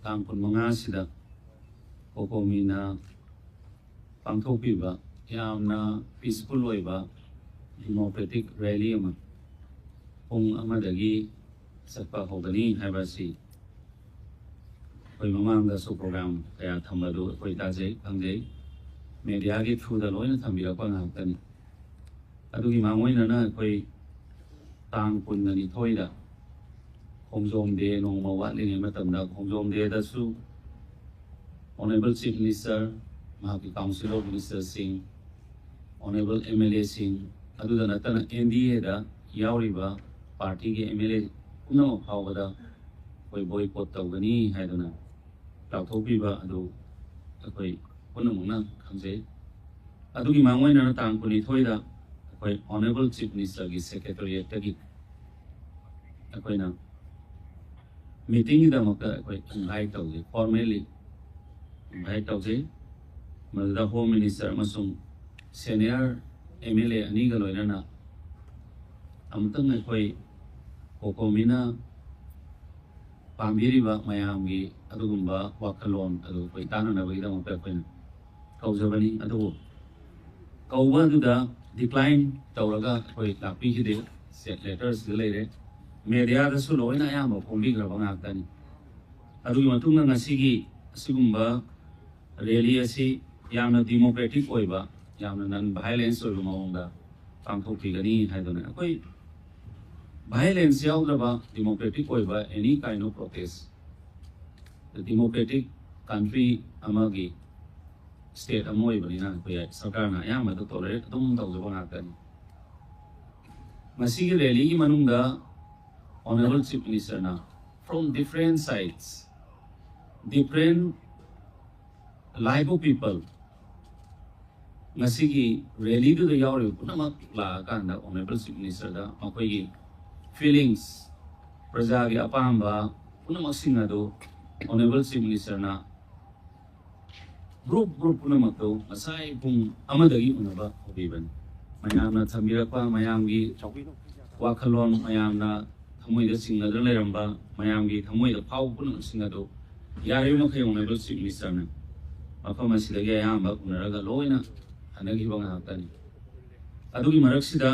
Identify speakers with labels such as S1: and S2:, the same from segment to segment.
S1: tang kun manga sida kokomina pangthokpiba yamna peaceful oiba democratic rally ama pung amadagi satpa hogani haibasi koi mamang da so program kaya thambadu koi tajai kangjai media gi through da loina thambira pa ngakani adugi mangoina na koi tang kun ni thoida khongjom de nongma watling matamda khongjom de da su Honorable Chief Minister, Mahaki Council of Minister Singh, Honorable MLA Singh, Adu da natana NDA da yauriba party ke MLA puno phawada koi boycott tawgani haiduna lauthopiba adu koi puno mungna khamje adu gi mangoi na tang kuni thoida koi Honorable Chief Minister gi secretariat gi koi na meeting da makta koi invite tawje formally invite tawje Malda Home Minister amasung senior MLA ani ga loina na amtang koi kokomina pambiriba mayamgi adugumba wakalon adu koi tanana bagida mo pekwen kaujabani adu kauba duda decline tawraga koi lakpi hide set letters geleire media da su loina yama pombi gra bangakani adu matunga ngasigi sigumba rally asi yamna democratic oiba yamna non violence oiba maonga pangthokpigani haidona koi violence yaudaba democratic oiba any kind of protest the democratic country amagi state amoi banina koi sarkar na yamma to tolerate dum tawjaba ngakani masigi rally gi manungda Honorable Chief Minister na from different sides different live people ngasigi rally do the yauri punamak la kanda Honorable Chief Minister da makoi feelings praja gi apamba punamak singado Honorable Chief Minister na group punamak do asai pung amadagi unaba hobiban mayamna thambirakpa mayamgi wakhalon mayamna thamoida singadra leramba mayamgi thamoida phau punamak singado yari makai Honorable Chief Minister na mafam asidagi ayamba unaraga loina hanagi banga hakani adugi maraksida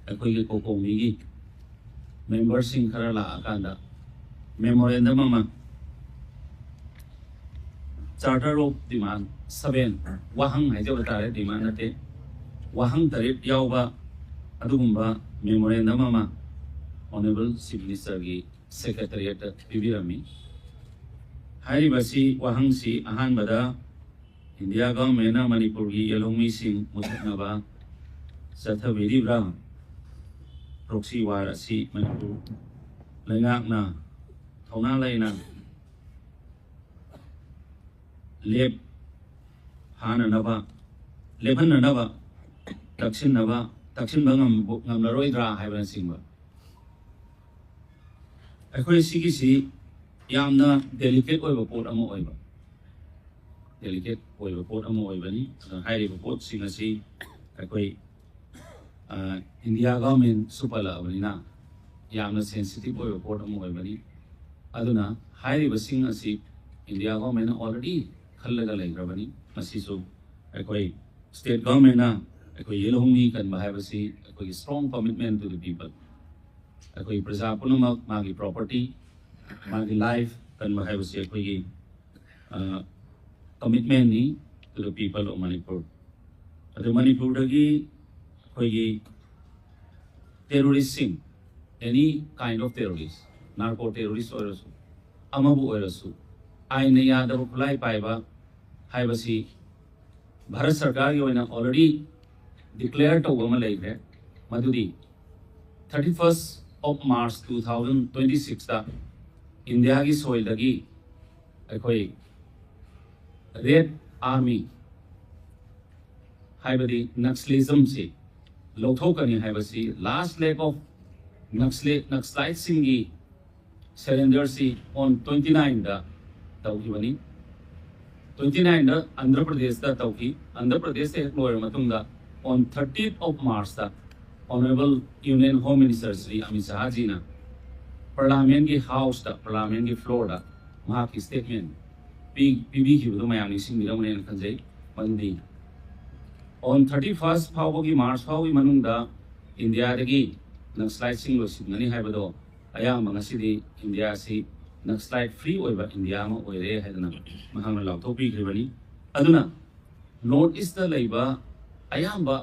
S1: akoi ge kokomi gi members sing khara la akanda memorandum ama charter of demand 7 wahang haijaba tare demand ate wahang tarif yauba adugumba memorandum ama Honorable Chief Minister gi secretariat pibirami Haribasi wahangsi ahan bada India government na Manipur gi yalongmi sing muthaknaba sathabiri bra proxy war asi Manipur lengak na thona laina lep hana naba leban naba taksin bangam ngamlaroi dra haiban singba akhoi sigisi yamna delicate oiba pot amo oiba delicate oiba pot amo oibani hairiba pot sing asi akoi India government supala abanina yamna sensitive oiba pot amo oibani aduna hairiba sing asi India government already khallaga laigrabani masisu akoi state government na akoi yelhongi kan bahayabasi akoi strong commitment to the people akoi praja punamak magi property magi life kan mahayabasi akoi commitment ni to the people of Manipur. Ado Manipur dagi akoi terrorism any kind of terrorist narco terrorist oirasu amabu oirasu aina yadabu khulai paiba haibasi Bharat Sarkar gi oina already declared to goma laigre madudi 31st of March 2026 ta India ki soil dagi akoi Red Army haibadi Naxalism se lothokani haibasi last leg of Naxalite singi surrender si on 29 da tawkibani 29 da Andhra Pradesh da tawki Andhra Pradesh se loyer matungda on 30th of March da Honorable Union Home Minister Sri Amit Shah ji na Parliament ki house da Parliament ki floor da ꯃꯍꯥꯛꯀꯤ statement ꯄꯤꯕꯤꯈꯤꯕꯗꯨ ꯃꯌꯥꯝ ꯅꯤꯡꯁꯤꯡꯕꯤꯔꯝꯒꯅꯦꯅ ꯈꯟꯖꯩ ꯃꯗꯨꯗꯤ on 31st ꯐꯥꯎꯕꯒꯤ March ꯐꯥꯎꯕꯒꯤ ꯃꯅꯨꯡꯗ ꯏꯟꯗꯤꯌꯥꯗꯒꯤ ꯅꯛꯁꯂꯥꯏꯠꯁꯤꯡ ꯂꯣꯏꯁꯤꯟꯒꯅꯤ ꯍꯥꯏꯕꯗꯣ ꯑꯌꯥꯝꯕ ꯉꯁꯤꯗꯤ ꯏꯟꯗꯤꯌꯥꯁꯤ ꯅꯛꯁꯂꯥꯏꯠ ꯐ꯭ꯔꯤ ꯑꯣꯏꯕ ꯏꯟꯗꯤꯌꯥ ꯑꯃ ꯑꯣꯏꯔꯦ ꯍꯥꯏꯗꯅ ꯃꯍꯥꯛꯅ ꯂꯥꯎꯊꯣꯛꯄꯤꯈ꯭ꯔꯤꯕꯅꯤ ꯑꯗꯨꯅ ꯅꯣꯔꯠ ꯏꯁꯇ ꯂꯩꯕ ꯑꯌꯥꯝꯕ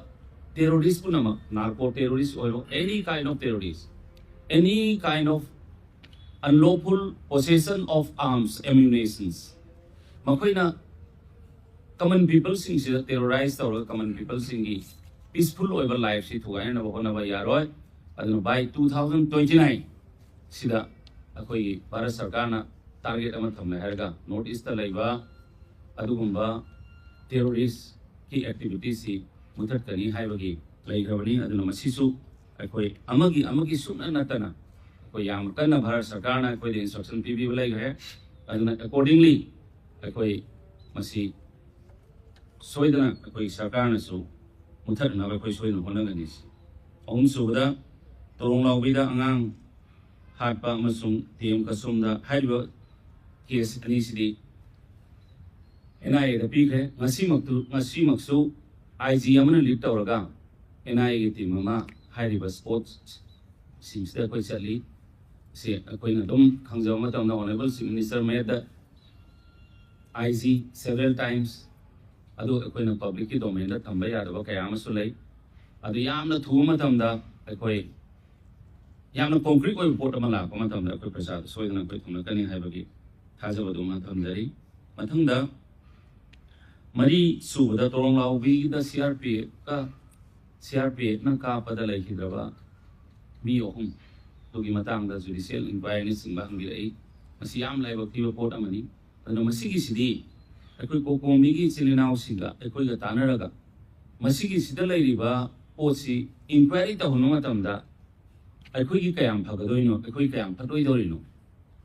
S1: ꯇꯦꯔꯣꯔꯤꯁ ꯄꯨꯝꯅꯃꯛ ꯅꯥꯔꯀꯣ ꯇꯦꯔꯣꯔꯤꯁ ꯑꯣꯏꯔꯣ any kind of terrorist, any kind of unlawful possession of arms, ammunitions, ꯃꯈꯣꯏꯅ common people singsida terrorize tawra common people singi peaceful oiba life si thugainaba honaba yaroi aduna by 2029 sida akoi Bharat Sarkar na target ama thamle haraga north east ta laiba adugumba terrorist ki activities si muthat kani haibagi laigrabani aduna masisu akoi amagi sumna natana akoi yam kana Bharat Sarkar na akoi instruction pibi laigre aduna accordingly akoi masi soidana akoi sarkar na su muthak na akoi soidana honagani ahum subada torong laubida angang hatpa amasung tm kasumda haiba case ani sidi NIA da pikhe ngasi maksu IG amana lead tawraga NIA gi team ma haiba sports seems da akoi chali se akoi na dom khangjaw ma tamna honorable chief minister made the IG several times adu akoina public ki domain da thamba yadaba kaya amasu lei adu yamna thu matamda akoi yamna concrete oi report ama la ko matamda akoi prasad soidana akoi thumna kani haibagi thajabadu ma thamdari mathangda mari subada torong laubi da CRP na ka pada lai hidraba mi ohum tugi matangda judicial inquiry ni singba hangi ai masi yam lai bakti report amani adu masigi sidi akoi kokomi chilinau singa akoi ga tanaraga masigi sida lairiba posi inquiry ta hono matamda akoi gi kayam phagadoino akoi kayam phatoi dorino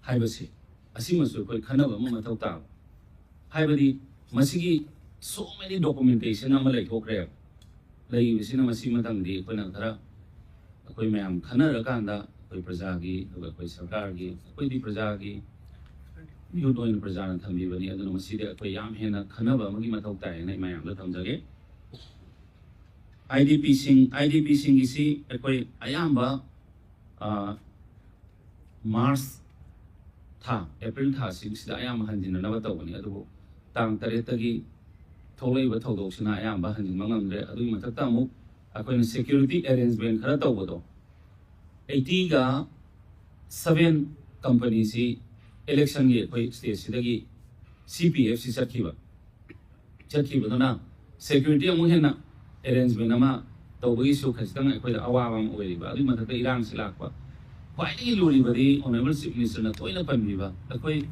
S1: haibase asimasu akoi khanaba ma mathau ta haibadi masigi so many documentation ama lai thokre lai bisina masi matangdi akoi khara akoi mayam khanara kanda akoi praja gi akoi sarkar gi akoi di praja gi youth oin prajana thambi bani aduna maside akoi yam hena khanaba magi mathau tai nai mayam la thamjage IDP sing isi akoi ayamba March tha April tha sing sida ayam hanjina na batawani adu tang tare tagi tholai ba thodok sina ayamba hanjin mangamre adu mathakta mu akoi security arrangement khara tawbodo 80 ga 7 companies si election ye koi state sidagi CPF si chatkiba na security amu hena arrangement ama tawbagi su khastang koi awawa am oiriba adu mathakta irang silakpa kwai luri bari honorable chief minister na toina pambiba akoi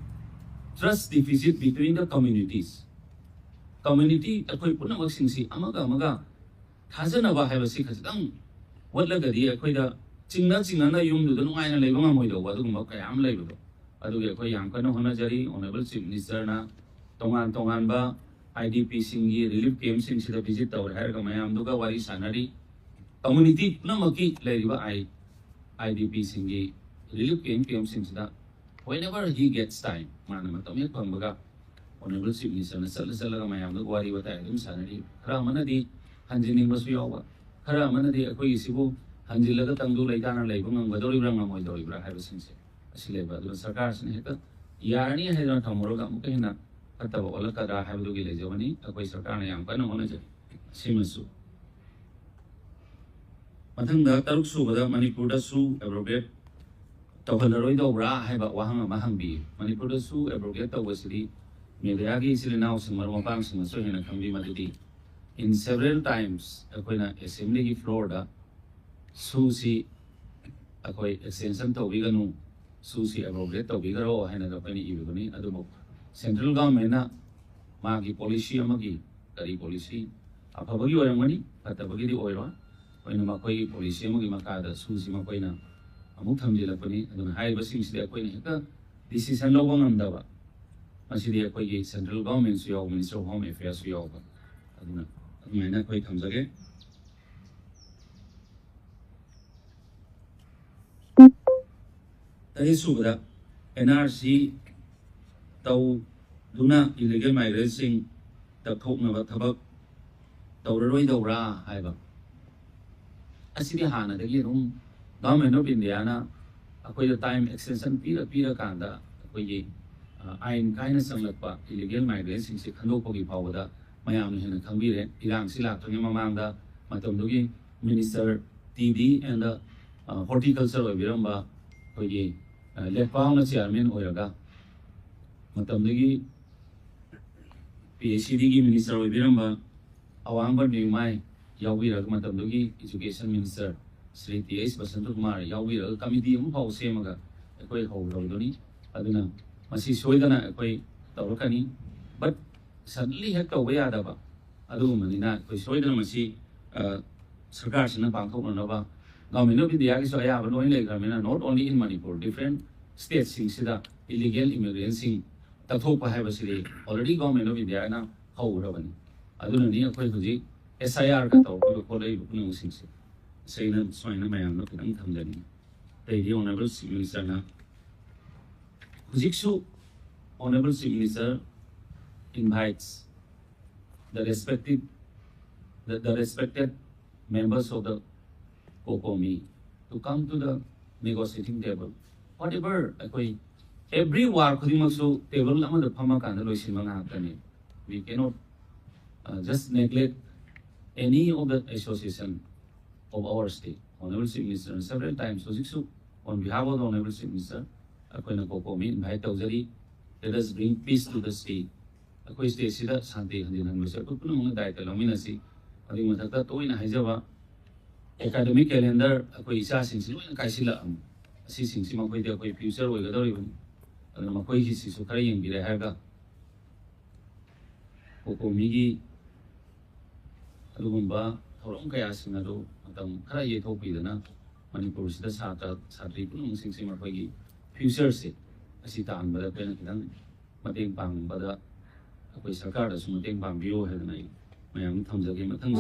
S1: trust deficit between the community akoi punamak singsi amaga thajana ba haibasi khastang watlagadi akoi da chingna na yumdu da nungaina leiba ngamoido adu ma kayam leibo adugi akoi yam kana honajari honorable chief minister na tongan ba IDP singi relief camp sing sida visit tawre har ga mayam duga wari sanari community namaki leriba IDP singi relief camp sing sida whenever he gets time mana matamya pambaga honorable chief minister na sala ga mayam duga wari bata dum sanari khara manadi hanjini masu yawa khara manadi akoi sibu hanjilaga tangdu leidana leiba ngamgadori branga moidori bra har singse asileba adu sarkar sine heta yarani hedana thamoroga mukena ataba olakada habdugi lejawani akoi sarkar na yam kana honaje simasu mathangda taruk subada manipur da su abrogate tawhalaroi dobra haiba wahang ma hangbi manipur da su abrogate tawasidi media gi silinau singmar mapang sing so hena khambi madudi in several times akoina assembly gi floor da susi akoi extension tawbiganu susi abrogate tawbigaro hena da pani ibigani adumo central government na magi policy amagi kari policy afabagi oramani atabagi di oiro oina makoi policy amagi makada susi makoina amuk thamjila pani aduna haiba singsi da koina heka decision lawang amdaba masidi akoi gi central government su yaw minister of home affairs su yaw aduna aduna koi thamjage tari subada NRC ꯇꯧꯗꯨꯅ illegal ꯃꯥꯏꯒ꯭ꯔꯦꯟꯁꯤꯡ ꯇꯛꯊꯣꯛꯅꯕ ꯊꯕꯛ ꯇꯧꯔꯔꯣꯏꯗꯧꯕ꯭ꯔꯥ ꯍꯥꯏꯕ ꯑꯁꯤꯗꯤ ꯍꯥꯟꯅꯗꯒꯤ ꯑꯗꯨꯝ government of ꯏꯟꯗꯤꯌꯥꯅ ꯑꯩꯈꯣꯏꯗ time extension ꯄꯤꯔꯀꯥꯟꯗ ꯑꯩꯈꯣꯏꯒꯤ ꯑꯥꯏꯟ ꯀꯥꯏꯅ ꯆꯪꯂꯛꯄ ꯏꯂꯤꯒꯦꯜ ꯃꯥꯏꯒ꯭ꯔꯦꯟꯁꯤꯡꯁꯤ ꯈꯟꯗꯣꯛꯄꯒꯤ ꯐꯥꯎꯕꯗ ꯃꯌꯥꯝꯅ ꯍꯦꯟꯅ ꯈꯪꯕꯤꯔꯦ ꯏꯔꯥꯡꯁꯤ ꯂꯥꯛꯇ꯭ꯔꯤꯉꯩ ꯃꯃꯥꯡꯗ ꯃꯇꯝꯗꯨꯒꯤ ꯃꯤꯅꯤꯁꯇꯔ ꯇꯤ.ꯗꯤ. ꯑꯦꯟ ꯍꯣꯔꯇꯤꯀꯜꯆꯔ ꯑꯣꯏꯕꯤꯔꯝꯕ ꯑꯩꯈꯣꯏꯒꯤ ꯂꯦꯠꯄꯥꯎꯅ ꯆꯤꯌꯔꯃꯦꯟ ꯑꯣꯏꯔꯒ ꯃꯇꯝꯗꯒꯤ PhDꯒꯤ ꯃꯤꯅꯤꯁꯇꯔ ꯑꯣꯏꯕꯤꯔꯝꯕ ꯑꯋꯥꯡꯕ ꯅ꯭ꯌꯨꯃꯥꯏ ꯌꯥꯎꯕꯤꯔꯒ ꯃꯇꯝꯗꯨꯒꯤ education minister Shri T.H. Basantakumar ꯌꯥꯎꯕꯤꯔꯒ ꯀꯃꯤꯇꯤ ꯑꯃ ꯐꯥꯎ ꯁꯦꯝꯃꯒ ꯑꯩꯈꯣꯏ ꯍꯧꯔꯕꯗꯨꯅꯤ ꯑꯗꯨꯅ ꯃꯁꯤ ꯁꯣꯏꯗꯅ ꯑꯩꯈꯣꯏ ꯇꯧꯔꯛꯀꯅꯤ ꯕꯠ ꯁꯗꯟꯂꯤ ꯍꯦꯛ ꯇꯧꯕ ꯌꯥꯗꯕ ꯑꯗꯨꯒꯨꯝꯕꯅꯤꯅ ꯑꯩꯈꯣꯏ ꯁꯣꯏꯗꯅ ꯃꯁꯤ ꯁꯔꯀꯥꯔꯁꯤꯅ ꯄꯥꯡꯊꯣꯛꯅꯅꯕ ꯒꯚꯔꯟꯃꯦꯟꯠ ꯑꯣꯐ ꯏꯟꯗꯤꯌꯥꯒꯤꯁꯨ ꯑꯌꯥꯕ ꯂꯣꯏ ꯂꯩꯈ꯭ꯔꯕꯅꯤꯅ ꯅꯣꯠ ꯑꯣꯟꯂꯤ ꯏꯟ ꯃꯅꯤꯄꯨꯔ ꯗꯤꯐꯔꯦꯟꯠ ꯁ꯭ꯇꯦꯠꯁꯤꯡꯁꯤꯗ ꯏꯂꯤꯒꯦꯜ ꯏꯃꯤꯒ꯭ꯔꯦꯟꯁꯤꯡ ꯇꯛꯊꯣꯛꯄ ꯍꯥꯏꯕꯁꯤꯗꯤ ꯑꯣꯜꯔꯦꯗꯤ ꯒꯚꯔꯟꯃꯦꯟꯠ ꯑꯣꯐ ꯏꯟꯗꯤꯌꯥꯅ ꯍꯧꯈ꯭ꯔꯕꯅꯤ ꯑꯗꯨꯅꯅꯤ ꯑꯩꯈꯣꯏ ꯍꯧꯖꯤꯛ SIRꯒ ꯇꯧꯔꯛꯂꯤꯕ ꯈꯣꯠꯂꯛꯏꯕ ꯄꯨꯝꯅꯃꯛꯁꯤꯡꯁꯦ ꯑꯩꯅ ꯁꯨꯃꯥꯏꯅ ꯃꯌꯥꯝꯗ ꯈꯤꯇꯪ ꯊꯝꯖꯅꯤꯡꯉꯤ ꯑꯇꯩꯗꯤ ꯑꯣꯅꯔꯦꯕꯜ ꯆꯤꯐ ꯃꯤꯅꯤꯁꯇꯔꯅ ꯍꯧꯖꯤꯛꯁꯨ Honorable Chief Minister invites the respected members of the COCOMI to come to the negotiating table. Whatever, every war khudimaksu table amada phama kanda loisinba ngakani. We cannot just neglect any of the association of our state. Honorable Chief Minister several times hojiksu on behalf of the Honorable Chief Minister akoina COCOMI invite tawjari. Let us bring peace to the state. Akoi state sida shanti hanjinhanbase akoi punamang daita lawminasi adi mathakta toina haijaba academic calendar akoi isa singsi loina kaisila asi singsi makoi de akoi future oigadoribani aduna makoi hi sisu khara yengbire haiga COCOMI gi adugumba thorom kaya sing adu matam khara yethokpidana Manipur sida satri punamang singsi makoi gi future se asi taanbada pena khitang mateng pangbada ꯑꯩꯈꯣꯏ ꯁꯔꯀꯥꯔꯗꯁꯨ ꯃꯇꯦꯡ ꯄꯥꯡꯕꯤꯌꯨ ꯍꯥꯏꯗꯅ ꯑꯩ ꯃꯌꯥꯝ ꯊꯝꯖꯒꯦ ꯃꯊꯪ